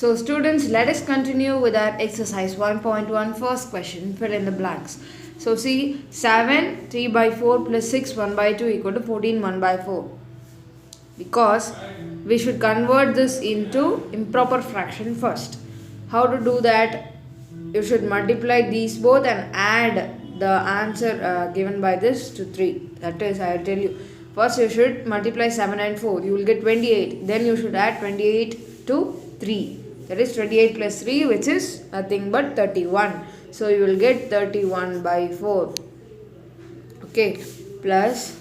So students, let us continue with our exercise 1.1 first question, fill in the blanks. So see, 7 3 by 4 plus 6 1 by 2 equal to 14 1 by 4. Because we should convert this into improper fraction first. How to do that? You should multiply these both and add the answer given by this to 3. That is, I will tell you. First you should multiply 7 and 4. You will get 28. Then you should add 28 to 3. That is 28 plus 3, which is nothing but 31. So you will get 31 by 4. Okay. Plus,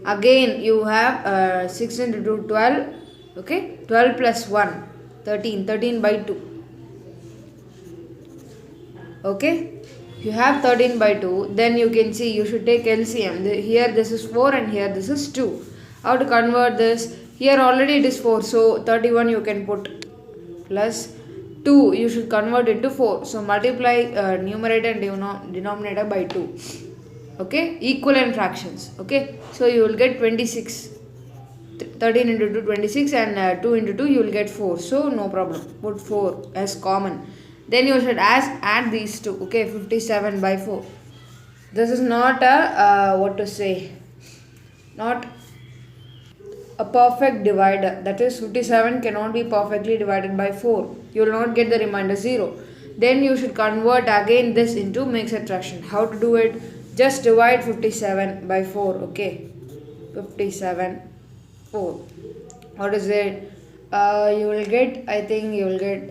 again you have 6 into 2, 12. Okay. 12 plus 1, 13. 13 by 2. Okay. You have 13 by 2. Then you can see you should take LCM. Here this is 4 and here this is 2. How to convert this? Here already it is 4. So 31 you can put. Plus 2 you should convert it to 4. So multiply numerator and denominator by 2. Okay, equivalent fractions. Okay, so you will get 26. 13 into 2 26 and 2 into 2 you will get 4. So no problem, put 4 as common. Then you should add these two. Okay, 57 by 4. This is not a what to say, not a perfect divider. That is, 57 cannot be perfectly divided by 4. You will not get the remainder 0. Then you should convert again this into mixed fraction. How to do it? Just divide 57 by 4. Okay, 57 4. What is it? You will get, I think you will get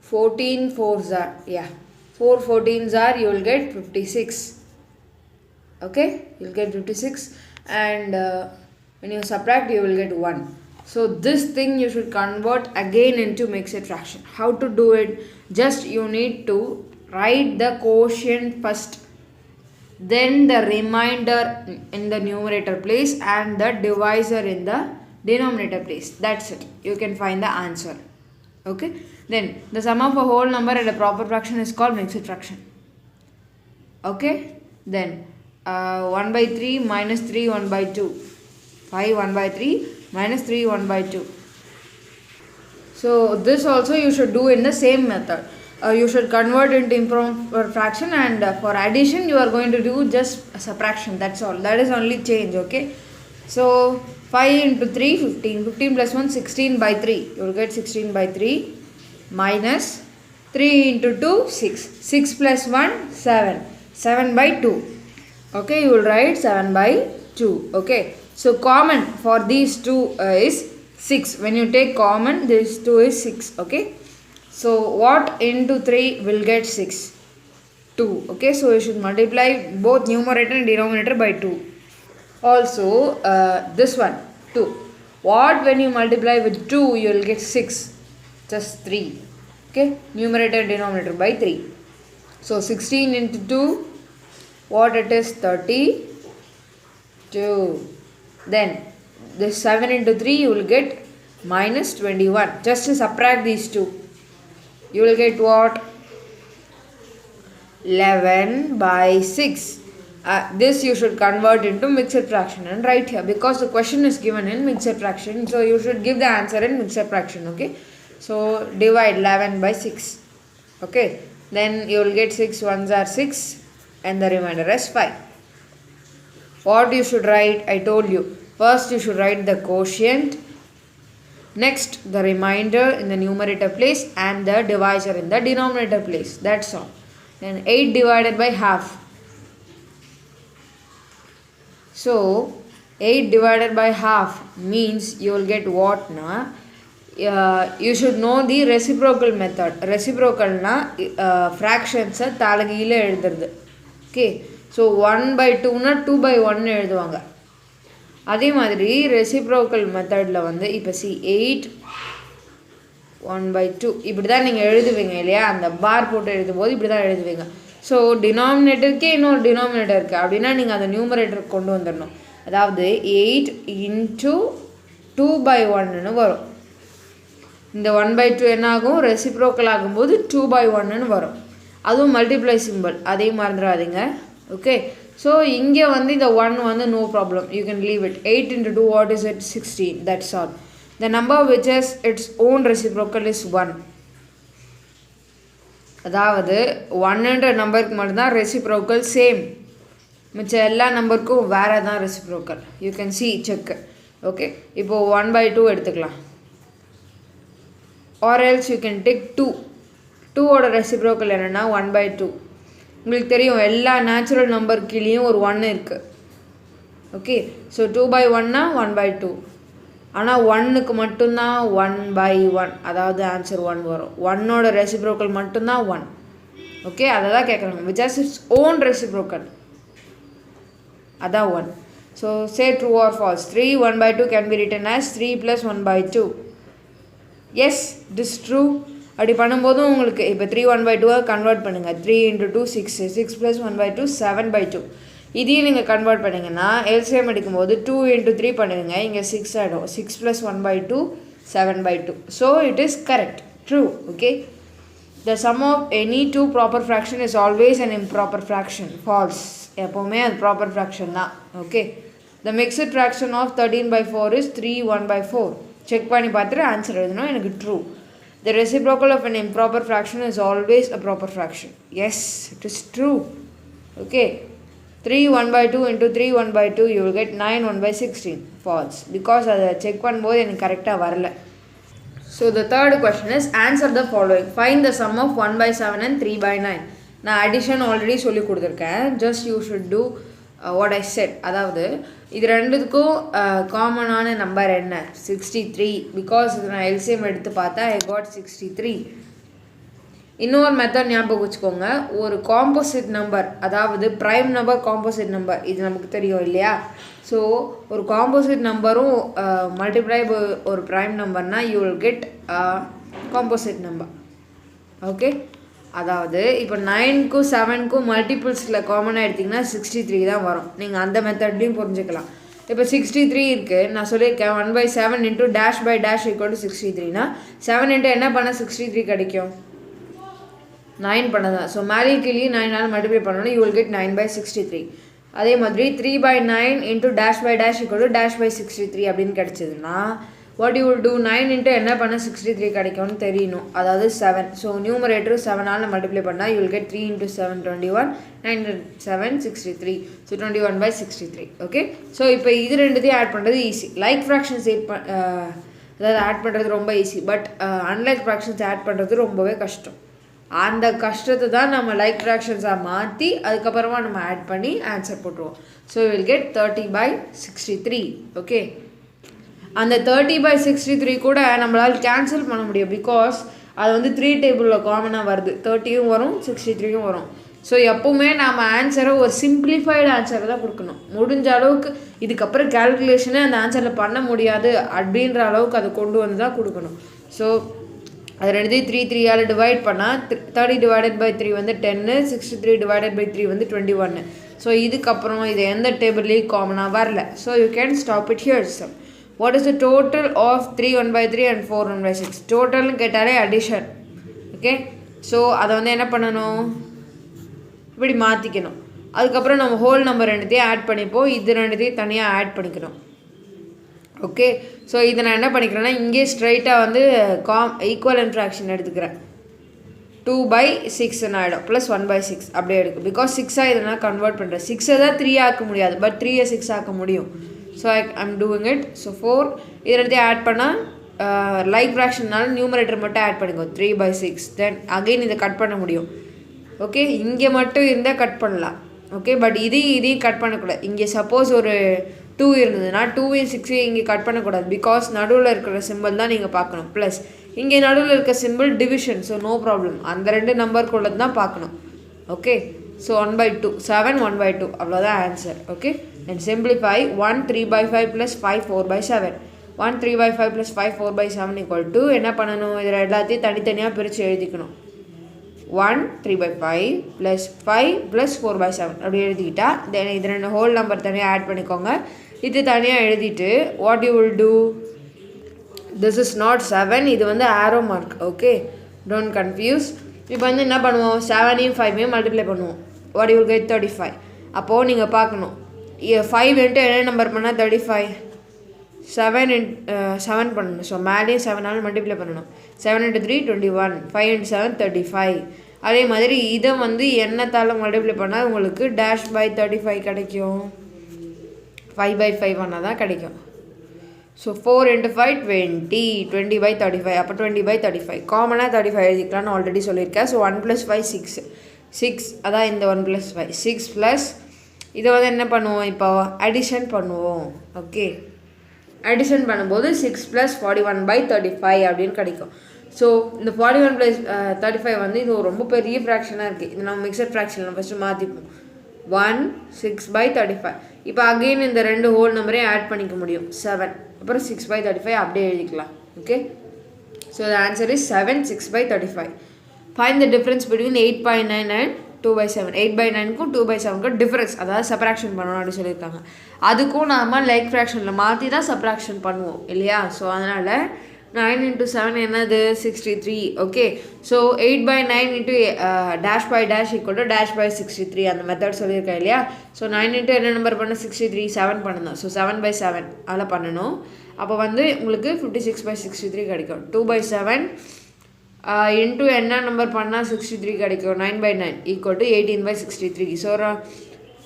14 4s are, yeah, 4 14s are, you will get 56. Okay, you will get 56 and when you subtract you will get 1. So this thing you should convert again into mixed fraction. How to do it? Just you need to write the quotient first, then the remainder in the numerator place and the divisor in the denominator place. That's it. You can find the answer. Okay. Then the sum of a whole number and a proper fraction is called mixed fraction. Okay. Then 1 by 3 minus 3 1 by 2. 5 1 by 3 minus 3 1 by 2. So this also you should do in the same method. You should convert into improper fraction and for addition you are going to do just subtraction. That's all. That is only change. Okay. So 5 into 3 15. 15 plus 1 16 by 3. You will get 16 by 3 minus 3 into 2 6. 6 plus 1 7. 7 by 2. Okay. You will write 7 by 2. Okay. So common for these two is 6. When you take common, this 2 is 6. Okay. So what into 3 will get 6? 2. Okay. So you should multiply both numerator and denominator by 2. Also this one 2. What when you multiply with 2 you will get 6? Just 3. Okay. Numerator and denominator by 3. So 16 into 2, what it is? 32. Then this 7 into 3 you will get minus 21. Just to subtract these two, you will get what? 11 by 6. This you should convert into mixed fraction and write here because the question is given in mixed fraction. So you should give the answer in mixed fraction. Okay. So divide 11 by 6. Okay. Then you will get 6 ones are 6 and the remainder is 5. What you should write? I told you. First you should write the quotient. Next the remainder in the numerator place and the divisor in the denominator place. That's all. Then 8 divided by half. So 8 divided by half means you will get what na? You should know the reciprocal method. Reciprocal na fractions talagila எழுதுறது. Okay. So 1 by 2 na 2 by 1 எழுதுவாங்க. அதே மாதிரி reciprocal மெத்தடில் வந்து இப்போ C 8 1 by 2 இப்படி தான் நீங்கள் எழுதுவீங்க இல்லையா? அந்த பார் போட்டு எழுதும் போது இப்படி தான் எழுதுவீங்க. ஸோ டினாமினேட்டருக்கே இன்னொரு டினாமினேட்டர் இருக்குது அப்படின்னா நீங்கள் அந்த நியூமரேட்டருக்கு கொண்டு வந்துடணும். அதாவது 8 into 2 by 1ன்னு வரும். இந்த 1 by 2 என்ன ஆகும்? ரெசிப்ரோக்கல் ஆகும்போது 2 by 1ன்னு வரும். அதுவும் மல்டிப்ளை சிம்பிள், அதையும் மறந்துடாதீங்க. ஓகே. So இங்கே வந்து இந்த 1 வந்து no problem, you can leave it. 8 into 2 what is it? 16. That's all. The number which has its own reciprocal is 1. அதாவது 1ன்ற நம்பருக்கு மட்டும்தான் ரெசிப்ரோக்கல் சேம், மிச்ச எல்லா நம்பருக்கும் வேறு தான் reciprocal. You can see check. Okay, இப்போது 1/2 எடுத்துக்கலாம். Or else you can take 2. 2ஓட ரெசிப்ரோக்கல் என்னென்னா 1/2. உங்களுக்கு தெரியும் எல்லா நேச்சுரல் நம்பர் கீழேயும் ஒரு 1 இருக்குது. ஓகே, ஸோ 2/1னா 1/2. ஆனால் 1க்கு மட்டும்தான் 1/1, அதாவது ஆன்சர் 1 வரும். 1ஓட ரெசிப்ரோக்கல் மட்டும்தான் 1. ஓகே, அதை தான் கேட்குறாங்க. Which has its own reciprocal, அதான் 1. So say true or false. 3 1/2 can be written as 3 + 1/2. Yes, it is true. அப்படி பண்ணும்போதும் உங்களுக்கு இப்போ 3 1/2 கன்வெர்ட் பண்ணுங்கள். 3 × 2 6, 6 + 1/2 7/2. இதையும் நீங்கள் கன்வெர்ட் பண்ணிங்கன்னா எல்சிஎம் எடுக்கும்போது 2 × 3 பண்ணுவீங்க, இங்கே 6 ஆகிடும். 6 + 1/2 7/2. So it is correct, true. Okay, the sum of any two proper fraction is always an improper fraction. False. எப்போவுமே அது ப்ராப்பர் ஃப்ராக்ஷன் தான். Okay, the mixed fraction of 13/4 is 3 1/4. Check பண்ணி பார்த்துட்டு ஆன்சர் எழுதணும். எனக்கு true. The reciprocal of an improper fraction is always a proper fraction. Yes, it is true. Okay, 3 1/2 into 3 1/2 you will get 9 1/16. False, because அதை check பண்ணும்போது எனக்கு கரெக்டாக வரல. So the third question is answer the following. Find the sum of 1/7 and 3/9. நான் addition already சொல்லி கொடுத்துருக்கேன். Just you should do what I set. அதாவது இது ரெண்டுத்துக்கும் காமனான நம்பர் என்ன? 63. பிகாஸ் இது நான் எல்சிஎம் எடுத்து பார்த்தா ஐ காட் 63. இன்னொரு மெத்தட் ஞாபகம் வச்சுக்கோங்க. ஒரு காம்போசிட் நம்பர், அதாவது ப்ரைம் நம்பர் காம்போசிட் நம்பர், இது நமக்கு தெரியும் இல்லையா? ஸோ ஒரு காம்போசிட் நம்பரும் மல்டிப்ளை ஒரு ப்ரைம் நம்பர்னால் you will get composite number. Okay, அதாவது இப்போ 9க்கும் 7க்கும் மல்டிபிள்ஸில் காமனாக எடுத்திங்கன்னா 63 தான் வரும். நீங்கள் அந்த மெத்தட்லையும் புரிஞ்சுக்கலாம். இப்போ 63 இருக்குது, நான் சொல்லியிருக்கேன் 1/7 × -/- = 63னா 7 × என்ன பண்ணால் 63 கிடைக்கும்? 9 பண்ணதான். ஸோ மேலே கீழே 9ஆல் மல்டிப்ளை பண்ணணும், யூ வில் கெட் 9/63. அதே மாதிரி 3/9 × -/- = -/63 அப்படின்னு கிடச்சிதுன்னா வாட் யூ வில் டூ? 9 × என்ன பண்ண 63 கிடைக்கும்னு தெரியணும், அதாவது 7. ஸோ நியூமரேட்டர் 7ஆல் மல்டிப்ளை பண்ணால் you will get 3 × 7 21, 9 × 7 63. So 21/63. Okay, so இப்போ இது ரெண்டுத்தையும் ஆட் பண்ணுறது ஈஸி. லைக் ஃப்ராக்ஷன்ஸ் அதாவது ஆட் பண்ணுறது ரொம்ப easy. But unlike fractions add பண்ணுறது ரொம்பவே கஷ்டம். அந்த கஷ்டத்தை தான் நம்ம லைக் ஃப்ராக்ஷன்ஸாக மாற்றி அதுக்கப்புறமா நம்ம ஆட் பண்ணி ஆன்சர் போட்டுருவோம். So will get 30/63. ஓகே, அந்த 30/63 கூட நம்மளால் கேன்சல் பண்ண முடியும். பிகாஸ் அது வந்து 3 டேபிளில் காமனாக வருது. 30யும் வரும் 63யும் வரும். ஸோ எப்போவுமே நம்ம ஆன்சரை ஒரு சிம்பிளிஃபைடு ஆன்சரை தான் கொடுக்கணும். முடிஞ்ச அளவுக்கு இதுக்கப்புறம் கேல்குலேஷனே அந்த ஆன்சரில் பண்ண முடியாது அப்படின்ற அளவுக்கு அதை கொண்டு வந்து தான் கொடுக்கணும். ஸோ அது ரெண்டுத்தையும் 3 டிவைட் பண்ணால் 30/3 வந்து 10, 63/3 வந்து 21. ஸோ இதுக்கப்புறம் இது எந்த டேபிள்லேயும் காமனாக வரல. So you can stop it here. Sum what is the total of 3 1/3 and 4 1/6? டோட்டல்னு கேட்டாலே அடிஷன். ஓகே, ஸோ அதை வந்து என்ன பண்ணணும்? இப்படி மாற்றிக்கணும். அதுக்கப்புறம் நம்ம ஹோல் நம்பர் ரெண்டுத்தையும் ஆட் பண்ணிப்போம், இது ரெண்டுத்தையும் தனியாக ஆட் பண்ணிக்கணும். ஓகே, ஸோ இதை நான் என்ன பண்ணிக்கிறேன்னா இங்கே ஸ்ட்ரைட்டாக வந்து ஈக்குவலன்ட் ஃப்ராக்ஷன் எடுத்துக்கிறேன். 2/6 ஆகிடும் ப்ளஸ் 1/6 அப்படியே எடுக்கும். பிகாஸ் 6ஆக இதனால் கன்வெர்ட் பண்ணுறேன். 6ஐ தான் 3 ஆக்க முடியாது, பட் 3ஐ 6 ஆக்க முடியும். So I'm doing it. So 4 இது ரெண்டுத்தையும் ஆட் பண்ணால் லைக் ஃப்ராக்ஷன்னால நியூமரேட்டர் மட்டும் ஆட் பண்ணிக்கோ 3/6. தென் அகெயின் இதை கட் பண்ண முடியும். ஓகே, இங்கே மட்டும் இருந்தால் கட் பண்ணலாம். ஓகே, பட் இதையும் கட் பண்ணக்கூடாது. இங்கே சப்போஸ் ஒரு 2 இருந்ததுன்னா 2ஐயும் 6ஐயும் இங்கே கட் பண்ணக்கூடாது. பிகாஸ் நடுவில் இருக்கிற சிம்பிள் தான் நீங்கள் பார்க்கணும். ப்ளஸ் இங்கே நடுவில் இருக்க simple division. So no problem, அந்த 2 நம்பருக்குள்ளது தான் பார்க்கணும். ஓகே, ஸோ 1/2 7 1/2 அவ்வளோதான் ஆன்சர். Okay, and simplify 1 3/5 + 5 4/7. 1 3/5 + 5 4/7 = என்ன பண்ணணும்? இதில் எல்லாத்தையும் தனித்தனியாக பிரித்து எழுதிக்கணும். 1 3/5 + 5 + 4/7 அப்படி எழுதிக்கிட்டா தென் இது 2 ஹோல் நம்பர் தனியாக ஆட் பண்ணிக்கோங்க. இது தனியாக எழுதிட்டு what you will do? This is not 7, இது வந்து arrow mark. Okay, don't confuse. இப்போ வந்து என்ன பண்ணுவோம்? 7ஐயும் 5ஐயும் மல்டிப்ளை பண்ணுவோம். What you will get 35. அப்போது நீங்கள் பார்க்கணும் 5 × என்ன நம்பர் பண்ணால் 35? 7 பண்ணணும். ஸோ மேலேயும் 7ஆல் மல்டிப்ளை பண்ணணும். 7 × 3 21, 5 × 7 35. அதே மாதிரி இதை வந்து என்னத்தால் மல்டிப்ளை பண்ணால் உங்களுக்கு -/35 கிடைக்கும். 5/5 பண்ணால் தான் கிடைக்கும். ஸோ 4 × 5 20, 20/35. அப்போ 20/35 காமனாக 35 எழுதிக்கலாம்னு ஆல்ரெடி சொல்லியிருக்கேன். ஸோ 1 + 5 6, 6 அதான் இந்த 1 + 5 6 ப்ளஸ் இதை வந்து என்ன பண்ணுவோம், இப்போ அடிஷன் பண்ணுவோம். ஓகே, அடிஷன் பண்ணும்போது 6 + 41/35 அப்படின்னு கிடைக்கும். ஸோ இந்த 41 + 35 வந்து இது ரொம்ப பெரிய ஃப்ராக்ஷனாக இருக்குது. இது நம்ம மிக்சட் ஃப்ராக்ஷனில் ஃபஸ்ட்டு மாற்றிப்போம். 1 6/35. இப்போ அகெயின் இந்த 2 ஹோல் நம்பரையும் ஆட் பண்ணிக்க முடியும். 7 அப்புறம் 6/35 அப்படியே எழுதிக்கலாம். Okay, so the answer is 7 6/35. Find the difference between 8/9 and 2/7. 8/9க்கும் 2/7க்கும் டிஃப்ரென்ஸ், அதாவது சப்ராக்ஷன் பண்ணணும் அப்படின்னு சொல்லியிருக்காங்க. அதுக்கும் நாம் லைக் ஃப்ராக்ஷனில் மாற்றி தான் சப்ராக்ஷன் பண்ணுவோம் இல்லையா. ஸோ அதனால் 9 × 7 என்னது 63. ஓகே, ஸோ 8/9 × -/- -/63 அந்த மெத்தட் சொல்லியிருக்கேன் இல்லையா. ஸோ 9 × என்ன நம்பர் பண்ண 63 7 பண்ணணும். ஸோ 7/7 அதில் பண்ணணும். அப்போ வந்து உங்களுக்கு 56/63 கிடைக்கும். 2/7 இன்ட்டு என்ன நம்பர் பண்ணால் 63 கிடைக்கும். 9/9 = 18/63. ஸோ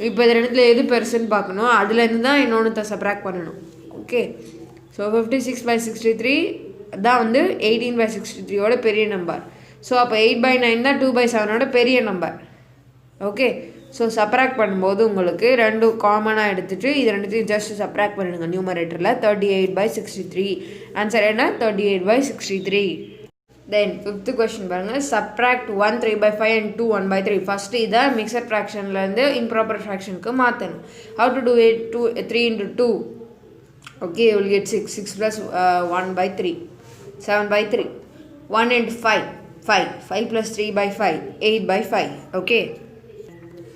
இப்போ இது ரெண்டுத்துல எது பெருசுன்னு பார்க்கணும். அதுலேருந்து தான் இன்னொன்று சப்ராக்ட் பண்ணணும். ஓகே, ஸோ 56/63 தான் வந்து 18/63யோட பெரிய நம்பர். ஸோ அப்போ 8/9 தான் 2/7ஓட பெரிய நம்பர். ஓகே, ஸோ சப்ராக்ட் பண்ணும்போது உங்களுக்கு ரெண்டு காமனாக எடுத்துகிட்டு இது ரெண்டுத்தையும் ஜஸ்ட் சப்ராக்ட் பண்ணிடுங்க நியூமரேட்டரில். 38/63 ஆன்சர் என்ன 38/63. தென் 5th கொஸ்டின் பாருங்கள். Subtract 1 3/5 and 2 1/3. ஃபஸ்ட்டு இதை மிக்சட் ஃப்ராக்ஷன்லேருந்து இம்ப்ராப்பர் ஃப்ராக்ஷனுக்கு மாற்றணும். How to do it? 3 × 2. Okay, you will get 6. 6 + 1/3 7/3. 1 × 5 5. 5 + 3/5 8/5. Okay,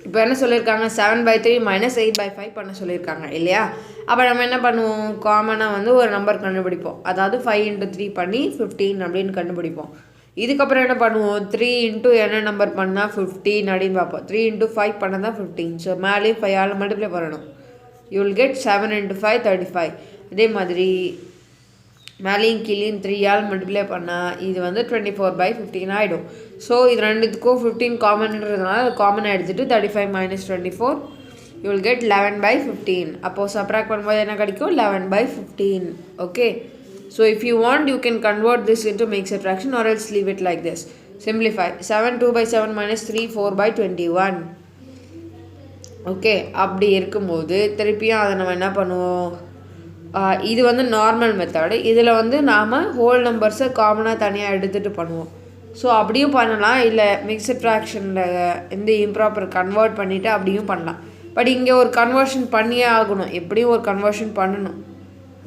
இப்போ என்ன சொல்லியிருக்காங்க 7/3 - 8/5 பண்ண சொல்லியிருக்காங்க இல்லையா. அப்போ நம்ம என்ன பண்ணுவோம், காமனாக வந்து ஒரு நம்பர் கண்டுபிடிப்போம். அதாவது 5 × 3 பண்ணி 15 அப்படின்னு கண்டுபிடிப்போம். இதுக்கப்புறம் என்ன பண்ணுவோம், 3 × என்ன நம்பர் பண்ணால் 15 அப்படின்னு பார்ப்போம். 3 × 5 பண்ணால் தான் 15. ஸோ மேலே 5ஆல் மல்டிப்ளை பண்ணணும். You will get 7 × 5 35. அதே மாதிரி மேலேயும் கீழேயும் 3ஆல் மல்டிப்ளை பண்ணால் இது வந்து 24/15 ஆகிடும். ஸோ இது ரெண்டுத்துக்கும் 15 காமன்றதுனால காமனாக எடுத்துகிட்டு 35 - 24 you will get 11/15. அப்போது சப்ராக்ட் பண்ணும்போது என்ன கிடைக்கும் 11/15. Okay, so if you want you can convert this into mixed fraction or else leave it like this. Simplify. 7 2/7 - 3 4/21. Okay, அப்படி இருக்கும்போது திருப்பியும் அதை நம்ம என்ன பண்ணுவோம், இது வந்து நார்மல் மெத்தடு. இதில் வந்து நாம் ஹோல் நம்பர்ஸை காமனாக தனியாக எடுத்துகிட்டு பண்ணுவோம். ஸோ அப்படியும் பண்ணலாம், இல்லை மிக்சட் ஃப்ராக்ஷனில் இந்த இம்ப்ராப்பர் கன்வெர்ட் பண்ணிவிட்டு அப்படியும் பண்ணலாம். பட் இங்கே ஒரு கன்வர்ஷன் பண்ணியே ஆகணும், எப்படியும் ஒரு கன்வர்ஷன் பண்ணணும்.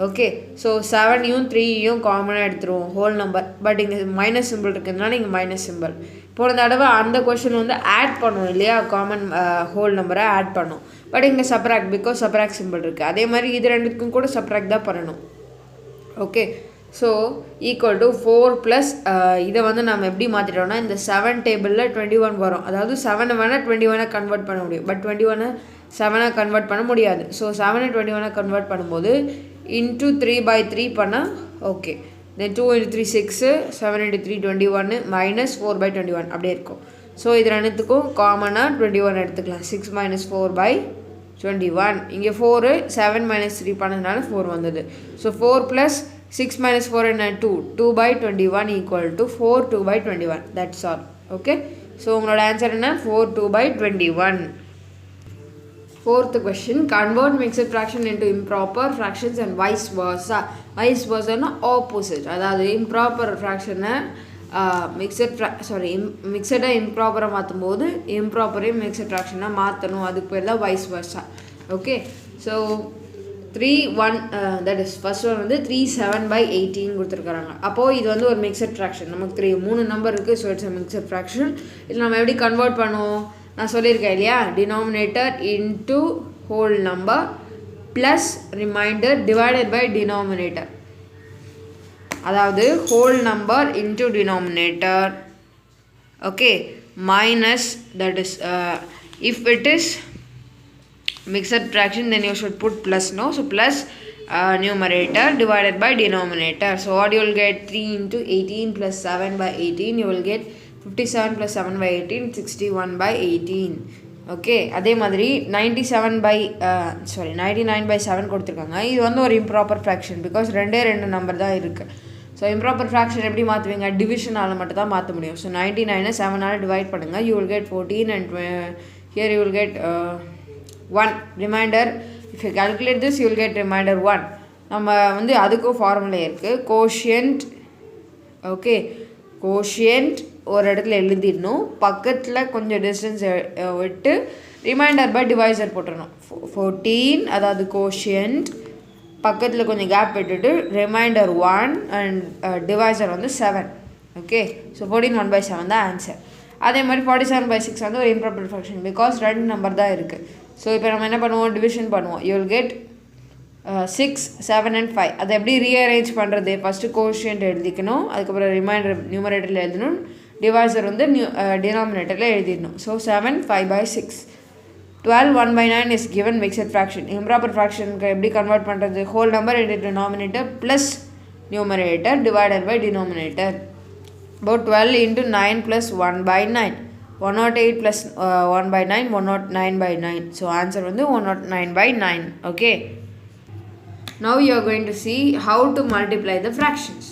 ஓகே, ஸோ 7யும் 3யும் காமனாக எடுத்துருவோம் ஹோல் நம்பர். பட் இங்கே மைனஸ் சிம்பிள் இருக்கிறதுனால இங்கே மைனஸ் சிம்பிள். போன தடவை அந்த கொஷின் வந்து ஆட் பண்ணுவோம் இல்லையா, காமன் ஹோல் நம்பரை ஆட் பண்ணும். பட் இங்கே சப்ராக்ட், பிகாஸ் சப்ராக்ட் சிம்பிள் இருக்குது. அதே மாதிரி இது ரெண்டுக்கும் கூட சப்ராக்ட் தான் பண்ணணும். Okay, so equal to 4 plus இதை வந்து நம்ம எப்படி மாற்றிட்டோம்னா இந்த 7 டேபிளில் 21 வரும். அதாவது 7 வேணால் 21 கன்வெர்ட் பண்ண முடியும், பட் 21 7 கன்வெர்ட் பண்ண முடியாது. ஸோ 7 21 கன்வெர்ட் பண்ணும்போது இன்ட்டு 3/3 பண்ணால் ஓகே. தென் 2 × 3 6, 7 × 3 21 - 4/21 அப்படியே இருக்கும். ஸோ இது ரெண்டுத்துக்கும் காமனாக 21 எடுத்துக்கலாம். 6 - 4/21. இங்கே 4 7 - 3 பண்ணதுனால 4 வந்தது. ஸோ 4 + 6 - 4 என்ன 2. 2/21 = 4 2/21. That's all. ஓகே, ஸோ உங்களோட ஆன்சர் என்ன 4 2/21. 4th question. Convert mixed fraction into improper fractions and vice versa. Vice versa na opposite. அதாவது improper fraction மிக்சடை இம்ப்ராப்பராக மாற்றும் போது இம்ப்ராப்பரையும் மிக்சட் ஃப்ராக்ஷனாக மாற்றணும். அதுக்கு பேர் தான் wise வர்ஸா. Okay, so 3 1 that is first one வந்து 3 7/18 கொடுத்துருக்குறாங்க. அப்போது இது வந்து ஒரு மிக்சட் ஃப்ராக்ஷன். நமக்கு 3 நம்பர் இருக்குது. So it's mixed fraction. இதில் நம்ம எப்படி கன்வெர்ட் பண்ணுவோம், நான் சொல்லியிருக்கேன் இல்லையா, denominator into whole number plus remainder divided by denominator. அதாவது whole number into denominator. Okay, minus that is if it is mixed fraction then you should put plus, no, so plus numerator divided by denominator. So what you will get? 3 into 18 plus 7 by 18, you will get 57 plus 7 by 18, 61 by 18. Okay, அதே மாதிரி 99 by 7 கொடுத்துருக்காங்க. இது வந்து ஒரு improper fraction, because ரெண்டு number தான் இருக்குது. So improper fraction எப்படி மாற்றுவீங்க? டிவிஷனால் மட்டும் தான் மாற்ற முடியும். ஸோ 99 7ஆல் டிவைட் பண்ணுங்கள், you will get 14 and here you will get 1 remainder. If you calculate this, you will get remainder 1. நம்ம வந்து அதுக்கும் ஃபார்முலா இருக்குது. கோஷியன்ட், ஓகே, கோஷியன்ட் ஒரு இடத்துல எழுதிடணும், பக்கத்தில் கொஞ்சம் டிஸ்டன்ஸ் விட்டு ரிமைண்டர் பை டிவைசர் போட்டுடணும். 14 அதாவது கோஷியன்ட், பக்கத்தில் கொஞ்சம் கேப் விட்டுட்டு ரிமைண்டர் 1 அண்ட் டிவைசர் வந்து 7. ஓகே, ஸோ 14 1/7 தான் ஆன்சர். அதே மாதிரி 47/6 வந்து ஒரு இம்ப்ராப்பர் ஃப்ராக்ஷன், பிகாஸ் 2 நம்பர் தான் இருக்குது. ஸோ இப்போ நம்ம என்ன பண்ணுவோம்? டிவிஷன் பண்ணுவோம். You will get 6 7 and 5. அதை எப்படி ரீஅரேஞ்ச் பண்ணுறது? ஃபஸ்ட்டு கோஷியன்ட் எழுதிக்கணும், அதுக்கப்புறம் ரிமைண்டர் நியூமரேட்டரில் எழுதணும், டிவைசர் வந்து டினாமினேட்டரில் எழுதிடணும். So 7 5/6. 12 1/9 is given mixed fraction. Improper fraction எப்படி கன்வெர்ட் பண்ணுறது? Whole number into denominator plus numerator divided by denominator. About 12 into 9 plus 1/9. 108 plus 1/9, 109/9. So answer வந்து 109/9. Okay. Now you are going to see how to multiply the fractions.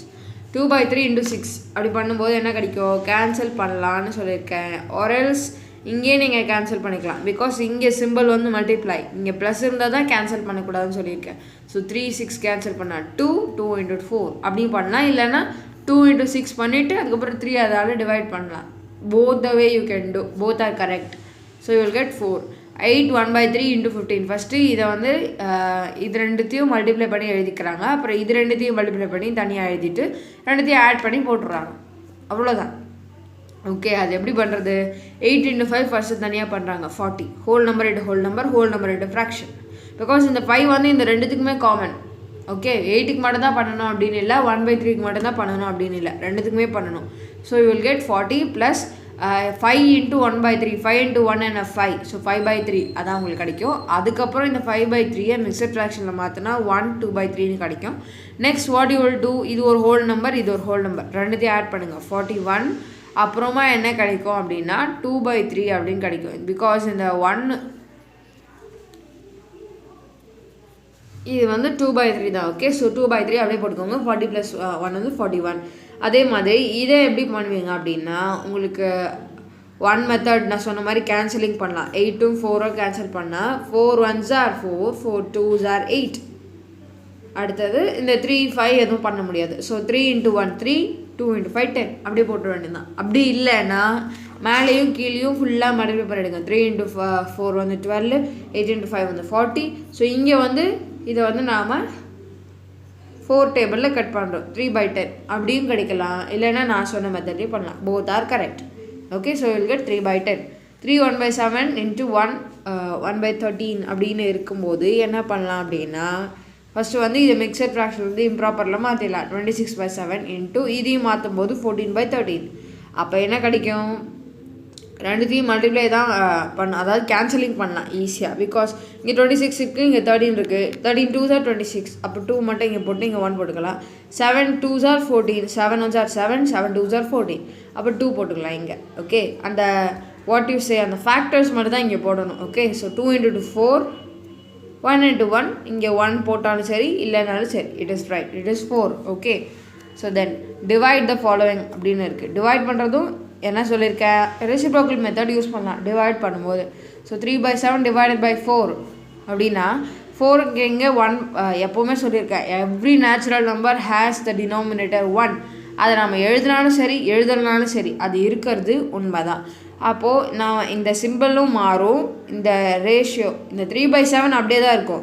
2/3 into 6 அப்படி பண்ணும்போது என்ன கிடைக்கும்? Cancel பண்ணலான்னு சொல்லியிருக்கேன். or else இங்கே நீங்கள் cancel பண்ணிக்கலாம், பிகாஸ் இங்கே சிம்பிள் வந்து மல்டிப்ளை, இங்கே ப்ளஸ் இருந்தால் தான் கேன்சல் பண்ணக்கூடாதுன்னு சொல்லியிருக்கேன். ஸோ 3 6 கேன்சல் பண்ணால் 2 into 4 அப்படியும் பண்ணலாம், இல்லைனா 2 into 6 பண்ணிவிட்டு அதுக்கப்புறம் 3 அதால் டிவைட் பண்ணலாம். both the way you can do, both are correct. So you will get 4. 8 1/3 into 15. First இதை வந்து இது ரெண்டுத்தையும் மல்டிப்ளை பண்ணி எழுதிக்கிறாங்க, அப்புறம் இது ரெண்டுத்தையும் மல்டிப்ளை பண்ணி தனியாக எழுதிட்டு ரெண்டுத்தையும் ஆட் பண்ணி போட்டுடுறாங்க, அவ்வளோதான். ஓகே, அது எப்படி பண்ணுறது? 8 into 5 ஃபஸ்ட்டு தனியாக பண்ணுறாங்க, 40. Whole number into whole number, whole number into fraction. Because இந்த 5 வந்து இந்த ரெண்டுத்துக்குமே காமன். ஓகே, 8க்கு மட்டும் தான் பண்ணணும் அப்படின்னு இல்லை, 1/3க்கு மட்டும் தான் பண்ணணும் அப்படின்னு இல்லை, ரெண்டுத்துக்குமே பண்ணணும். So you will get 40 plus 5 into 1/3, 5 into 1 and 5, so 5/3 அதான் உங்களுக்கு கிடைக்கும். அதுக்கப்புறம் இந்த 5/3 மிக்சட் ஃப்ராக்ஷனில் மாற்றினா 1 2/3 கிடைக்கும். Next what you will two? இது ஒரு ஹோல் நம்பர், இது ஒரு ஹோல் நம்பர், ரெண்டுத்தையும் ஆட் பண்ணுங்கள், 41. அப்புறமா என்ன கிடைக்கும் அப்படின்னா 2/3 அப்படின்னு கிடைக்கும், பிகாஸ் இந்த 1 இது வந்து 2/3 தான். ஓகே, ஸோ 2/3 அப்படியே போட்டுக்கோங்க. 40 + 1 வந்து 41. அதே மாதிரி இதை எப்படி பண்ணுவீங்க அப்படின்னா, உங்களுக்கு 1 மெத்தட் நான் சொன்ன மாதிரி கேன்சலிங் பண்ணலாம். 8ம் 4ம் கேன்சல் பண்ணால் 4 1s are 4, 4 2s are 8. அடுத்தது இந்த 3 5 எதுவும் பண்ண முடியாது. ஸோ 3 into 1 3, 2 into 5 10 அப்படியே போட்டு வேண்டியதுதான். அப்படி இல்லைன்னா மேலேயும் கீழேயும் ஃபுல்லாக மல்டிப்ளை பண்ணிடுங்க. 3 into 4 வந்து 12, 8 into 5 வந்து 40. ஸோ இங்கே வந்து இதை வந்து நாம் 4 டேபிளில் கட் பண்ணுறோம், 3/10 அப்படியும் கிடைக்கலாம், இல்லைன்னா நான் சொன்ன மெத்தட்லேயே பண்ணலாம். Both are correct. Okay, so will get 3/10. 3 1/7 into 1 1/13 அப்படின்னு இருக்கும்போது என்ன பண்ணலாம் அப்படின்னா, ஃபஸ்ட்டு வந்து இது மிக்சட் ஃப்ராக்ஷன் வந்து இம்ப்ராப்பரில் மாற்றிடலாம். 26/7 இன்ட்டு இதையும் மாற்றும் போது 14/13. அப்போ என்ன கிடைக்கும்? ரெண்டுத்தையும் மல்டிப்ளை தான் அதாவது கேன்சலிங் பண்ணலாம் ஈஸியாக, பிகாஸ் இங்கே 26 இருக்குது, இங்கே 13 இருக்குது. 13 2s are 26, அப்போ 2 மட்டும் இங்கே போட்டு இங்கே 1 போட்டுக்கலாம். 7 2s are 14, 7 1s are 7, 7 2s are 14, அப்போ 2 போட்டுக்கலாம் இங்கே. ஓகே, அந்த வாட் யூ சே அந்த ஃபேக்டர்ஸ் மட்டும் தான் இங்கே போடணும். ஓகே, ஸோ 2 into 2 4, 1 into 1 இங்கே 1 போட்டாலும் சரி இல்லைனாலும் சரி, it is right, it is 4. Okay, so then divide the following அப்படின்னு இருக்குது. டிவைட் பண்ணுறதும் என்ன சொல்லியிருக்கேன்? ரெசிப்ரோக்கல் மெத்தட் யூஸ் பண்ணலாம் டிவைட் பண்ணும்போது. ஸோ 3/7 divided by 4 அப்படின்னா 4 இங்கே 1 எப்போவுமே சொல்லியிருக்கேன், every natural number has the denominator 1. அதை நம்ம எழுதினாலும் சரி எழுதலனாலும் சரி அது இருக்கிறது உண்மை தான். அப்போது நான் இந்த சிம்பிளும் மாறும், இந்த ரேஷியோ இந்த 3/7 அப்படியே தான் இருக்கும்.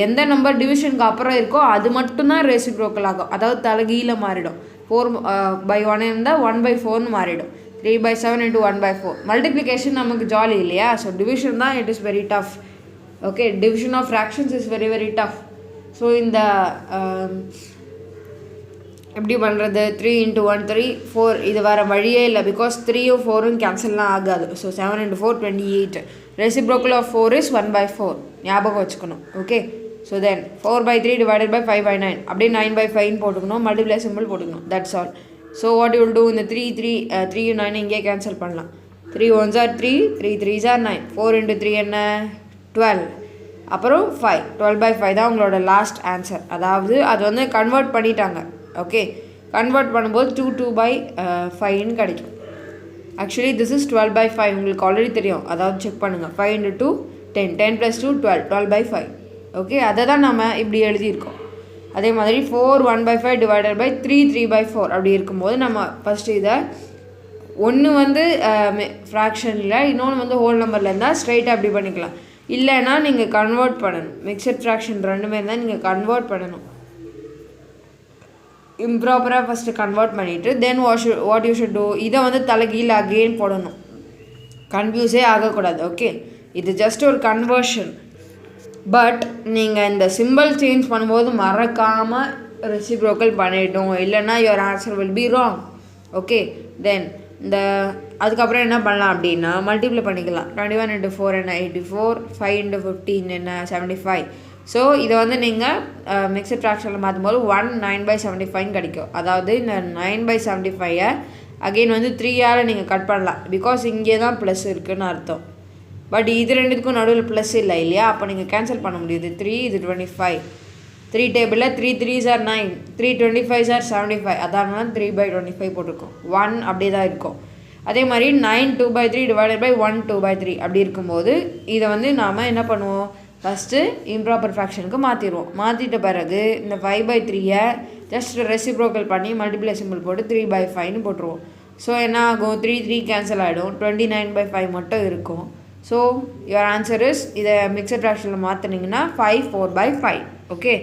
எந்த நம்பர் டிவிஷனுக்கு அப்புறம் இருக்கோ அது மட்டும்தான் ரெசிப்ரோக்கல் ஆகும், அதாவது தலைகீழ மாறிடும். 4/1 இருந்தால் 1/4 மாறிடும். 3/7 into 1/4. மல்டிப்ளிகேஷன் நமக்கு ஜாலி இல்லையா? ஸோ டிவிஷன் தான் it is very tough. Okay, division of fractions is very very tough. So இந்த எப்படி பண்ணுறது? 3 into 1 3, 4 இது வேறு வழியே இல்லை, பிகாஸ் 3ம் 4ம் கேன்சல்லாம் ஆகாது. So 7 into 4 28. Reciprocal of 4 is 1/4. ஞாபகம் வச்சுக்கணும். Okay, so then 4/3 divided by 5/9 அப்படியே 9/5 போட்டுக்கணும், மல்டிப்ளை சிம்பிள் போட்டுக்கணும், that's all. So what you will do, இந்த 3 9 இங்கே கேன்சல் பண்ணலாம். 3 1s are 3, 3 3s are 9, 4 into 3 என்ன 12, அப்புறம் 5, 12/5 தான் உங்களோட லாஸ்ட் ஆன்சர். அதாவது அது வந்து கன்வெர்ட் பண்ணிட்டாங்க. ஓகே, கன்வெர்ட் பண்ணும்போது 2/5ன்னு கிடைக்கும். ஆக்சுவலி திஸ் இஸ் 12/5, உங்களுக்கு ஆல்ரெடி தெரியும், அதாவது செக் பண்ணுங்கள். 5 into 2 10, 10 + 2 12, 12/5. ஓகே, அதை தான் நம்ம இப்படி எழுதியிருக்கோம். அதே மாதிரி 4 1/5 divided by 3 3/4 அப்படி இருக்கும்போது நம்ம ஃபஸ்ட்டு இதை ஒன்று வந்து ஃப்ராக்ஷனில், இன்னொன்று வந்து ஹோல் நம்பரில் இருந்தால் ஸ்ட்ரைட்டாக அப்படி பண்ணிக்கலாம். இல்லைன்னா நீங்கள் கன்வெர்ட் பண்ணணும். மிக்சட் ஃப்ராக்ஷன் ரெண்டுமே இருந்தால் நீங்கள் கன்வெர்ட் பண்ணணும். இம்ப்ராப்பராக ஃபஸ்ட்டு கன்வெர்ட் பண்ணிவிட்டு then what you should do, இதை வந்து தலைகீழ் அகெயின் போடணும். கன்ஃபியூஸே ஆகக்கூடாது. ஓகே, இது ஜஸ்ட் ஒரு கன்வர்ஷன். பட் நீங்கள் இந்த சிம்பிள் சேஞ்ச் பண்ணும்போது மறக்காமல் ரெசிப்ரோக்கல் பண்ணிட்டோம், இல்லைன்னா your answer will be wrong. Okay, then இந்த அதுக்கப்புறம் என்ன பண்ணலாம் அப்படின்னா மல்டிப்ளை பண்ணிக்கலாம். 21 into 4 என்ன 84, 5 into 15 என்ன 75. ஸோ இதை வந்து நீங்கள் மிக்சட் ஃப்ராக்ஷனில் மாற்றும்போது 1 9/75 கிடைக்கும். அதாவது இந்த 9/75 அகெயின் வந்து 3ஆல் நீங்கள் கட் பண்ணலாம், பிகாஸ் இங்கே தான் ப்ளஸ் இருக்குதுன்னு அர்த்தம். பட் இது ரெண்டுத்துக்கும் நடுவில் ப்ளஸ் இல்லை இல்லையா, அப்போ நீங்கள் கேன்சல் பண்ண முடியுது. 3 இது 25, 3 டேபிளில் 3 3s are 9, 3 25s are 75, அதனால 3/25 போட்டிருக்கோம். 1 அப்படியே தான் இருக்கும். அதே மாதிரி 9 2/3 divided by 1 2/3 அப்படி இருக்கும்போது இதை வந்து நாம் என்ன பண்ணுவோம், ஃபஸ்ட்டு இம்ப்ராப்பர் ஃப்ராக்ஷனுக்கு மாற்றிடுவோம். மாற்றிட்ட பிறகு இந்த 5/3 ஜஸ்ட் ரெசிப்ரோக்கல் பண்ணி மல்டிப்ளை சிம்பிள் போட்டு 3/5ன்னு போட்டுருவோம். ஸோ என்ன ஆகும், 3 3 கேன்சல் ஆகிடும், 29/5 மட்டும் இருக்கும். ஸோ யுவர் ஆன்சர் இஸ், இதை மிக்சட் ஃப்ராக்ஷனில் மாற்றினீங்கன்னா 5 4/5. ஓகே.